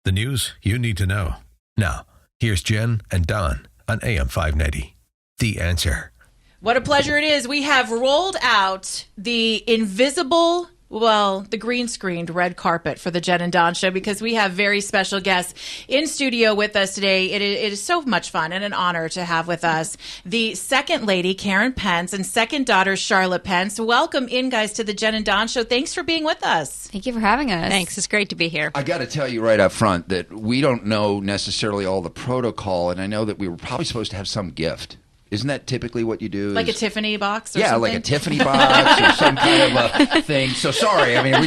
The news you need to know. Now, here's Jen and Don on AM 590. The Answer. What a pleasure it is. We have rolled out the invisible, the green screened red carpet for the Jen and Don show because we have very special guests in studio with us today. It is so much fun and an honor to have with us the second lady, Karen Pence, and second daughter, Charlotte Pence. Welcome in, guys, to the Jen and Don show. Thanks for being with us. Thank you for having us. Thanks. It's great to be here. I got to tell you right up front that we don't know necessarily all the protocol, and I know that we were probably supposed to have some gift. Isn't that typically what you do? Like a Tiffany box or something? Yeah, like a Tiffany box or some kind of a thing. So sorry. I mean,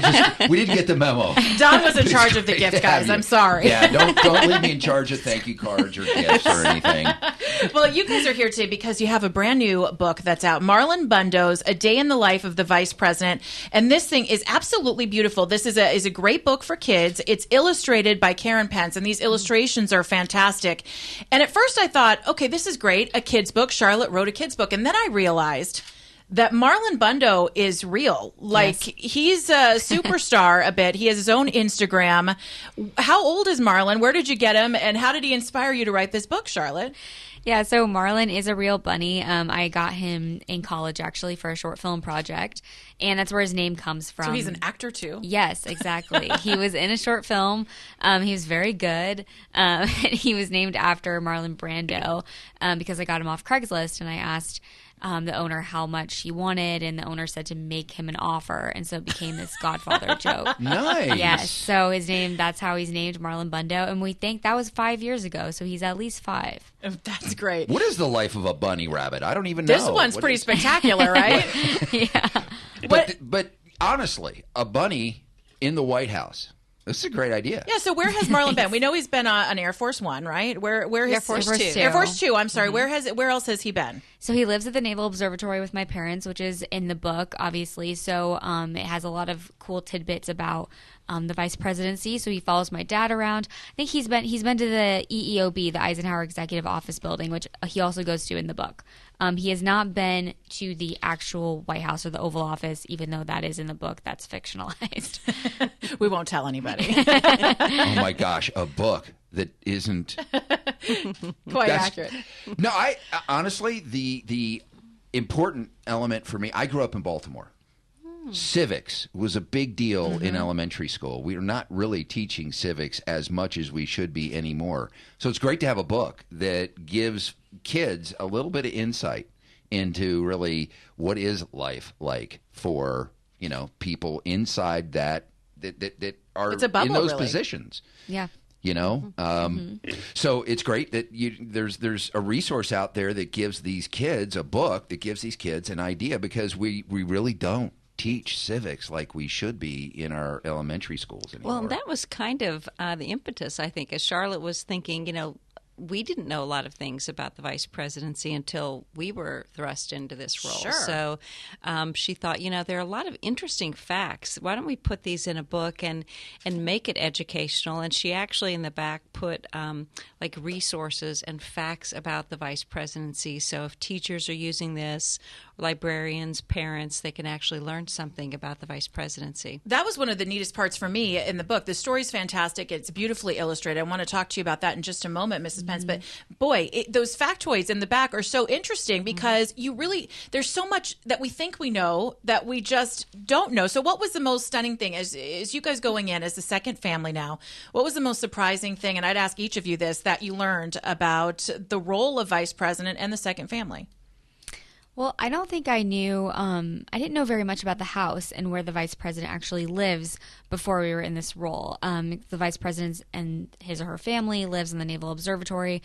we didn't get the memo. Don was in charge of the gift, guys. I'm sorry. Yeah, don't leave me in charge of thank you cards or gifts or anything. Well, you guys are here today because you have a brand new book that's out, Marlon Bundo's A Day in the Life of the Vice President. And this thing is absolutely beautiful. This is a great book for kids. It's illustrated by Karen Pence, and these illustrations are fantastic. And at first I thought, okay, this is great, a kid's book. Charlotte wrote a kid's book. And then I realized that Marlon Bundo is real. Like, yes. He's a superstar a bit. He has his own Instagram. How old is Marlon? Where did you get him? And how did he inspire you to write this book, Charlotte? Yeah, so Marlon is a real bunny. I got him in college, actually, for a short film project, and that's where his name comes from. So he's an actor, too? Yes, exactly. He was in a short film. He was very good. He was named after Marlon Brando because I got him off Craigslist, and I asked the owner how much he wanted, and the owner said to make him an offer, and so it became this Godfather joke. Nice. Yes, so that's how he's named, Marlon Bundo, and we think that was 5 years ago, so he's at least 5. That's great. What is the life of a bunny rabbit? I don't even know. This one's pretty spectacular, right? Yeah. But honestly, a bunny in the White House. This is a great idea. Yeah, so where has Marlon been? We know he's been on Air Force One, right? Where Air Force Two. Air Force Two. I'm sorry. Mm-hmm. Where else has he been? So he lives at the Naval Observatory with my parents, which is in the book, obviously. So it has a lot of cool tidbits about the vice presidency. So he follows my dad around. I think he's been to the EEOB, the Eisenhower Executive Office Building, which he also goes to in the book. He has not been to the actual White House or the Oval Office, even though that is in the book. That's fictionalized. We won't tell anybody. Oh my gosh, a book that isn't quite accurate. No, I honestly, the important element for me, I grew up in Baltimore. Civics was a big deal in elementary school. We are not really teaching civics as much as we should be anymore. So it's great to have a book that gives kids a little bit of insight into really what is life like for, people inside that are it's a bubble, in those really. Positions. Yeah. So it's great that there's a resource out there that gives these kids a book that gives these kids an idea, because we really don't teach civics like we should be in our elementary schools anymore. Well, that was kind of the impetus, I think, as Charlotte was thinking, we didn't know a lot of things about the vice presidency until we were thrust into this role. Sure. So she thought, there are a lot of interesting facts. Why don't we put these in a book and make it educational? And she actually in the back put like resources and facts about the vice presidency. So if teachers are using this, librarians, parents, they can actually learn something about the vice presidency. That was one of the neatest parts for me in the book. The story's fantastic. It's beautifully illustrated. I want to talk to you about that in just a moment, Mrs. Pence. But boy, those factoids in the back are so interesting because there's so much that we think we know that we just don't know. So what was the most stunning thing as you guys going in as the second family now? What was the most surprising thing, and I'd ask each of you this, that you learned about the role of vice president and the second family? Well, I don't think I knew, I didn't know very much about the House and where the vice president actually lives before we were in this role. The vice president and his or her family lives in the Naval Observatory,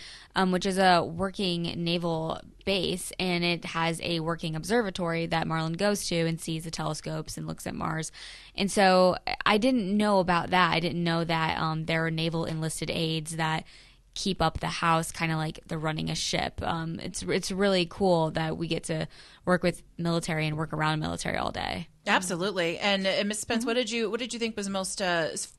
which is a working naval base, and it has a working observatory that Marlon goes to and sees the telescopes and looks at Mars. And so I didn't know about that. I didn't know that there are naval enlisted aides that keep up the house, kind of like they're running a ship. It's really cool that we get to work with military and work around military all day. Absolutely. And Ms. Pence, what did you think was most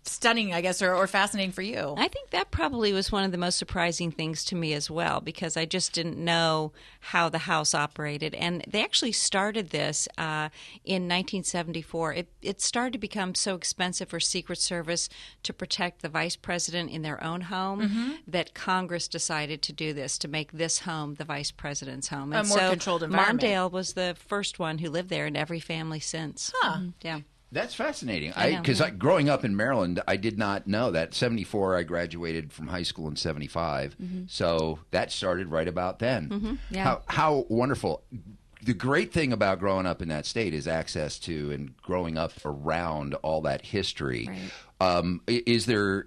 stunning, I guess, or fascinating for you? I think that probably was one of the most surprising things to me as well, because I just didn't know how the House operated. And they actually started this in 1974. It started to become so expensive for Secret Service to protect the vice president in their own home that Congress decided to do this, to make this home the vice president's home. And A more controlled environment. Mondale was the first one who lived there, and every family since. Huh. Yeah. That's fascinating. I know, Because yeah. growing up in Maryland, I did not know that. 74, I graduated from high school in 75. So that started right about then. Yeah. How wonderful. The great thing about growing up in that state is access to and growing up around all that history. Right. Is there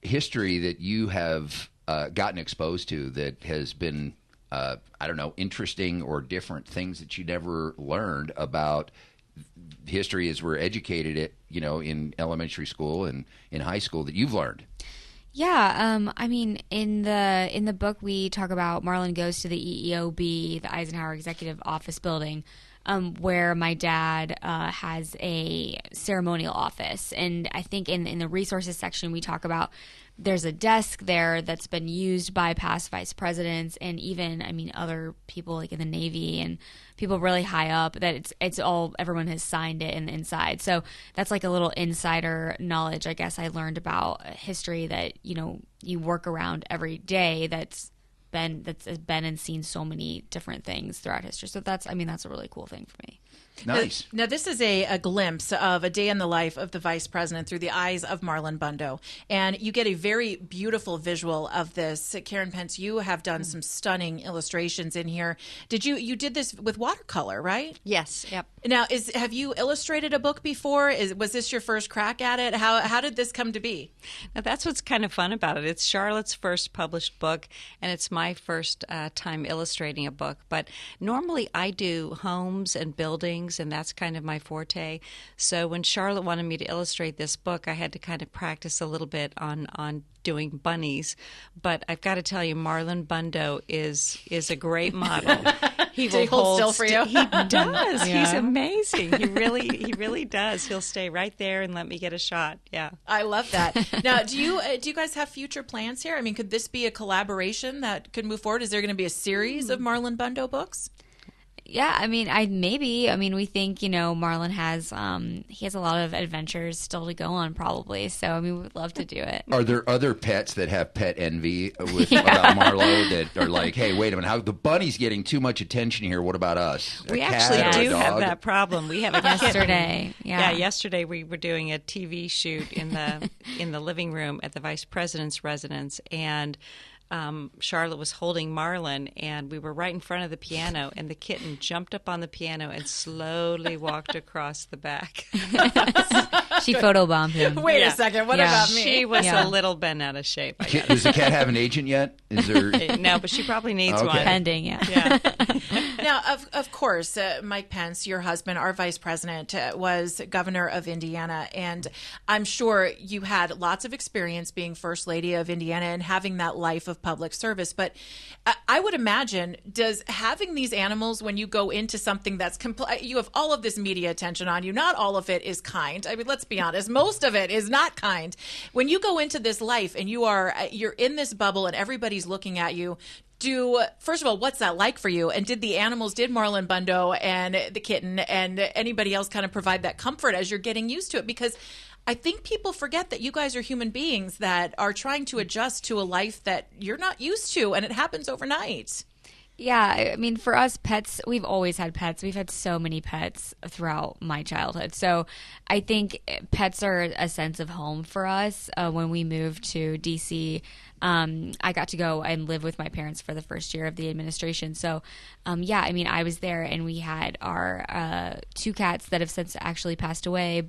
history that you have gotten exposed to that has been, I don't know, interesting or different, things that you never learned about history as we're educated at, in elementary school and in high school that you've learned? Yeah, I mean, in the book we talk about Marlon goes to the EEOB, the Eisenhower Executive Office Building, where my dad has a ceremonial office, and I think in the resources section we talk about there's a desk there that's been used by past vice presidents and even, I mean, other people like in the Navy and people really high up, that it's all, everyone has signed it in the inside. So that's like a little insider knowledge, I guess, I learned about history that, you work around every day that's been and seen so many different things throughout history. So that's a really cool thing for me. Nice. Now, this is a glimpse of a day in the life of the vice president through the eyes of Marlon Bundo. And you get a very beautiful visual of this. Karen Pence, you have done some stunning illustrations in here. You did this with watercolor, right? Yes. Yep. Now, have you illustrated a book before? Was this your first crack at it? How did this come to be? Now, that's what's kind of fun about it. It's Charlotte's first published book, and it's my first time illustrating a book. But normally I do homes and buildings, and that's kind of my forte. So when Charlotte wanted me to illustrate this book, I had to kind of practice a little bit on doing bunnies. But I've got to tell you, Marlon Bundo is a great model. He will hold still for you. He does. Yeah. He's amazing. He really does. He'll stay right there and let me get a shot. Yeah. I love that. Now, do you guys have future plans here? I mean, could this be a collaboration that could move forward? Is there going to be a series of Marlon Bundo books? Yeah, I mean, we think, Marlon has, he has a lot of adventures still to go on probably. So, we would love to do it. Are there other pets that have pet envy about Marlo that are like, hey, wait a minute, how the bunny's getting too much attention here? What about us? We A cat actually or a do dog? have that problem. We have a Yesterday, Yeah, yesterday we were doing a TV shoot in the living room at the vice president's residence, and Charlotte was holding Marlon, and we were right in front of the piano, and the kitten jumped up on the piano and slowly walked across the back. She photobombed him. Wait a second. What about me? She was Yeah. a little bent out of shape. Does the cat have an agent yet? Is there? No, but she probably needs Okay. one. Pending, yeah. Yeah. Now, of course, Mike Pence, your husband, our vice president, was governor of Indiana. And I'm sure you had lots of experience being first lady of Indiana and having that life of public service. But I would imagine, does having these animals, when you go into something that's you have all of this media attention on you, not all of it is kind. I mean, let's be honest, most of it is not kind. When you go into this life and you're in this bubble and everybody's looking at you, first of all, what's that like for you? And did Marlon Bundo and the kitten and anybody else kind of provide that comfort as you're getting used to it? Because I think people forget that you guys are human beings that are trying to adjust to a life that you're not used to, and it happens overnight. Yeah, I mean, for us, pets, we've always had pets. We've had so many pets throughout my childhood. So I think pets are a sense of home for us. When we moved to D.C., I got to go and live with my parents for the first year of the administration. So, I was there, and we had our 2 cats that have since actually passed away,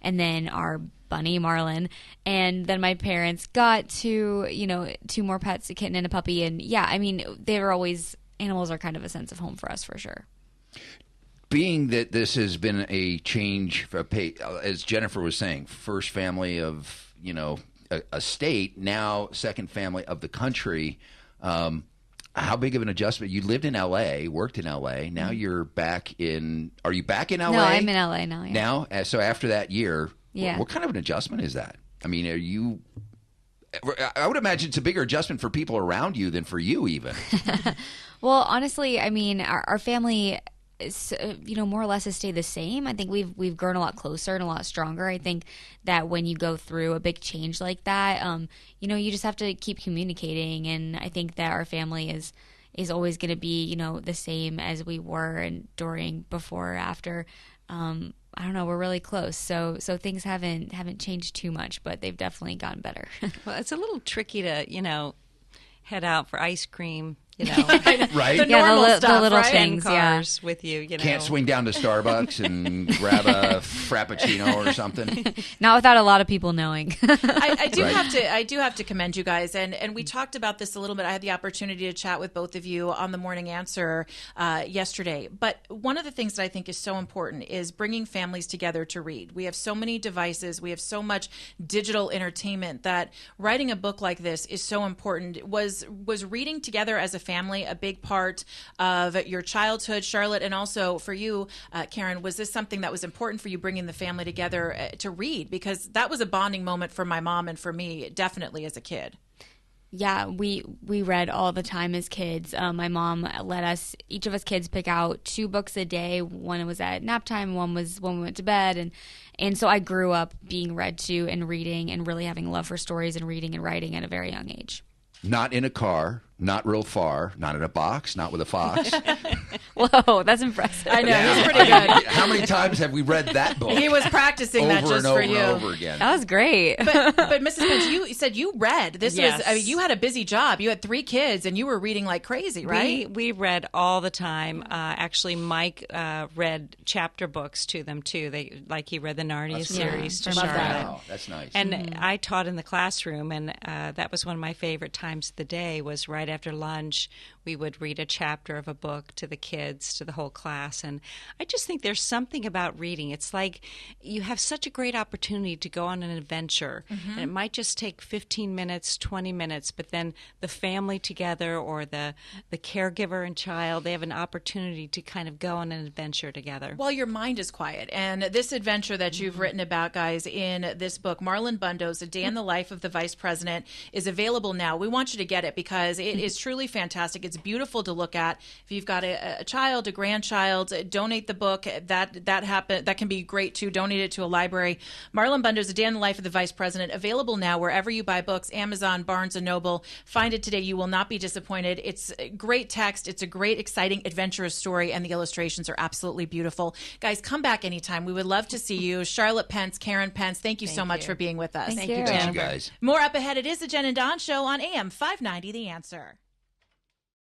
and then our bunny, Marlon, and then my parents got 2 more pets, a kitten and a puppy, and they were always, animals are kind of a sense of home for us, for sure. Being that this has been a change, as Jennifer was saying, first family of, a state, now second family of the country, how big of an adjustment? You lived in L.A., worked in L.A. Now you're back in. Are you back in L.A.? No, I'm in LA now. Yeah. Now, so after that year, Yeah. what kind of an adjustment is that? I mean, are you? I would imagine it's a bigger adjustment for people around you than for you, even. Well, honestly, I mean, our family is, more or less has stayed the same. I think we've grown a lot closer and a lot stronger. I think that when you go through a big change like that, you just have to keep communicating. And I think that our family is always going to be, the same as we were and during, before, or after. I don't know. We're really close, so things haven't changed too much, but they've definitely gotten better. Well, it's a little tricky to, head out for ice cream, Right? The normal the stuff, little right? things. cars with you, Can't swing down to Starbucks and grab a Frappuccino or something. Not without a lot of people knowing. I do Right. I do have to commend you guys, and we talked about this a little bit. I had the opportunity to chat with both of you on the Morning Answer yesterday. But one of the things that I think is so important is bringing families together to read. We have so many devices, we have so much digital entertainment that writing a book like this is so important. Was reading together as a family a big part of your childhood, Charlotte, and also for you, Karen? Was this something that was important for you, bringing the family together to read? Because that was a bonding moment for my mom and for me, definitely as a kid. Yeah, we read all the time as kids. My mom let each of us kids pick out 2 books a day. One was at nap time, one was when we went to bed, and so I grew up being read to and reading and really having a love for stories and reading and writing at a very young age. Not in a car, not real far, not in a box, not with a fox. Whoa, that's impressive. I know, Yeah. he's pretty good. How many times have we read that book? He was practicing that over just and for over you. and over again. That was great. But Mrs. Pence, you said you read. This Yes. was, I mean, you had a busy job. You had 3 kids, and you were reading like crazy, right? We read all the time. Actually, Mike read chapter books to them too. He read the Narnia That's series to I love Charlotte. that. Wow, that's nice. And I taught in the classroom, and that was one of my favorite times of the day. Was right after lunch, we would read a chapter of a book to the kids, to the whole class. And I just think there's something about reading. It's like you have such a great opportunity to go on an adventure, and it might just take 15 minutes, 20 minutes, but then the family together, or the caregiver and child, they have an opportunity to kind of go on an adventure together. While your mind is quiet. And this adventure that you've written about, guys, in this book, Marlon Bundo's A Day in the Life of the Vice President, is available now. We want you to get it because it is truly fantastic. It's beautiful to look at. If you've got a child, a grandchild, donate the book. That can be great too. Donate it to a library. Marlon Bundo's A Day in the Life of the Vice President, available now wherever you buy books, Amazon, Barnes & Noble. Find it today. You will not be disappointed. It's great text. It's a great, exciting, adventurous story, and the illustrations are absolutely beautiful. Guys, come back anytime. We would love to see you. Charlotte Pence, Karen Pence, thank you so much for being with us. Thank you, you. Thank you, Jennifer. guys. More up ahead. It is the Jen and Don Show on AM 590, The Answer.